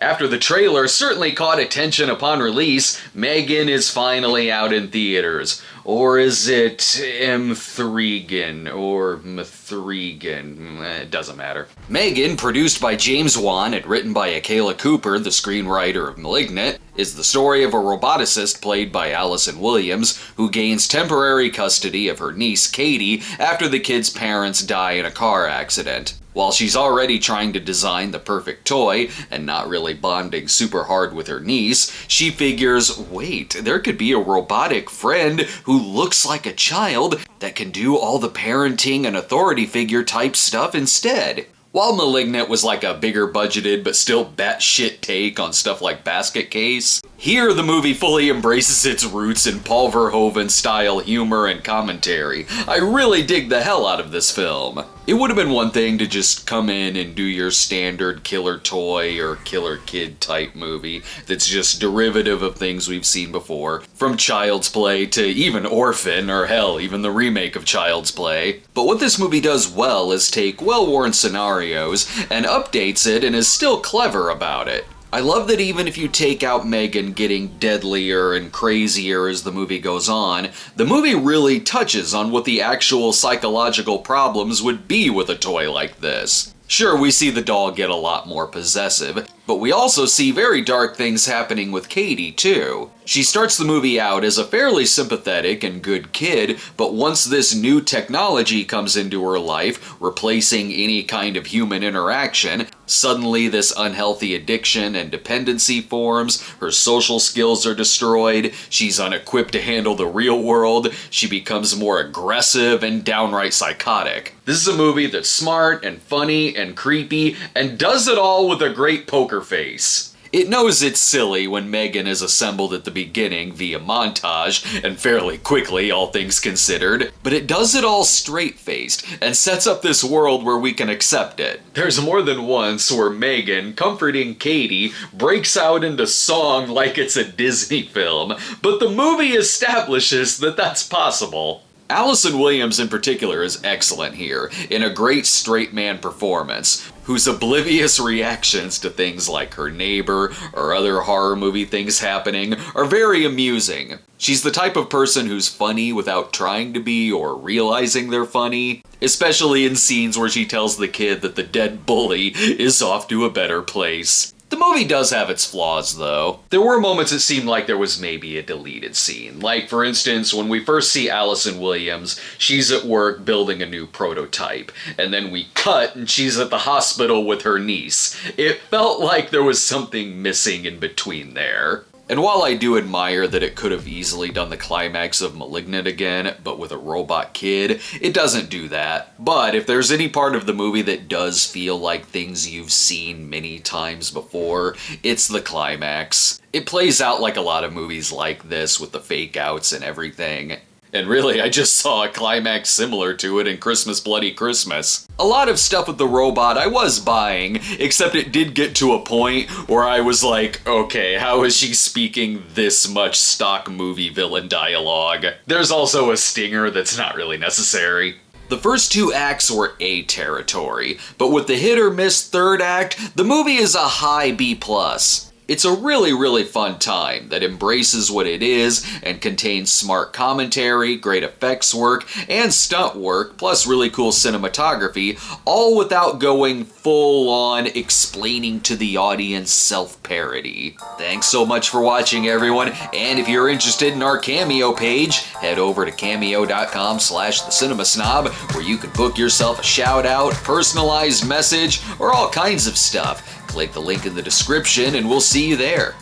After the trailer certainly caught attention upon release, M3GAN is finally out in theaters. Or is it M3GAN or M3GAN? It doesn't matter. M3GAN, produced by James Wan and written by Akela Cooper, the screenwriter of *Malignant*, is the story of a roboticist played by Allison Williams who gains temporary custody of her niece Katie after the kid's parents die in a car accident. While she's already trying to design the perfect toy and not really bonding super hard with her niece, she figures, wait, there could be a robotic friend who looks like a child that can do all the parenting and authority figure type stuff instead. While *Malignant* was like a bigger budgeted but still batshit take on stuff like Basket Case, here the movie fully embraces its roots in Paul Verhoeven style humor and commentary. I really dig the hell out of this film. It would have been one thing to just come in and do your standard killer toy or killer kid type movie that's just derivative of things we've seen before, from Child's Play to even Orphan, or hell, even the remake of Child's Play. But what this movie does well is take well-worn scenarios and updates it and is still clever about it. I love that even if you take out M3GAN getting deadlier and crazier as the movie goes on, the movie really touches on what the actual psychological problems would be with a toy like this. Sure, we see the doll get a lot more possessive, but we also see very dark things happening with Katie, too. She starts the movie out as a fairly sympathetic and good kid, but once this new technology comes into her life, replacing any kind of human interaction, suddenly this unhealthy addiction and dependency forms, her social skills are destroyed, she's unequipped to handle the real world, she becomes more aggressive and downright psychotic. This is a movie that's smart and funny and creepy, and does it all with a great poker face. It knows it's silly when M3GAN is assembled at the beginning via montage, and fairly quickly, all things considered, but it does it all straight-faced, and sets up this world where we can accept it. There's more than once where M3GAN, comforting Katie, breaks out into song like it's a Disney film, but the movie establishes that that's possible. Allison Williams in particular is excellent here, in a great straight man performance, whose oblivious reactions to things like her neighbor or other horror movie things happening are very amusing. She's the type of person who's funny without trying to be or realizing they're funny, especially in scenes where she tells the kid that the dead bully is off to a better place. The movie does have its flaws, though. There were moments it seemed like there was maybe a deleted scene. Like, for instance, when we first see Allison Williams, she's at work building a new prototype. And then we cut and she's at the hospital with her niece. It felt like there was something missing in between there. And while I do admire that it could have easily done the climax of *Malignant* again, but with a robot kid, it doesn't do that. But if there's any part of the movie that does feel like things you've seen many times before, it's the climax. It plays out like a lot of movies like this with the fake outs and everything. And really, I just saw a climax similar to it in Christmas Bloody Christmas. A lot of stuff with the robot I was buying, except it did get to a point where I was like, okay, how is she speaking this much stock movie villain dialogue? There's also a stinger that's not really necessary. The first two acts were A territory, but with the hit or miss third act, the movie is a high B+. It's a really fun time that embraces what it is and contains smart commentary, great effects work, and stunt work, plus really cool cinematography, all without going full-on explaining to the audience self-parody. Thanks so much for watching, everyone, and if you're interested in our Cameo page, head over to cameo.com/thecinemasnob, where you can book yourself a shout-out, personalized message, or all kinds of stuff. Click the link in the description and we'll see you there.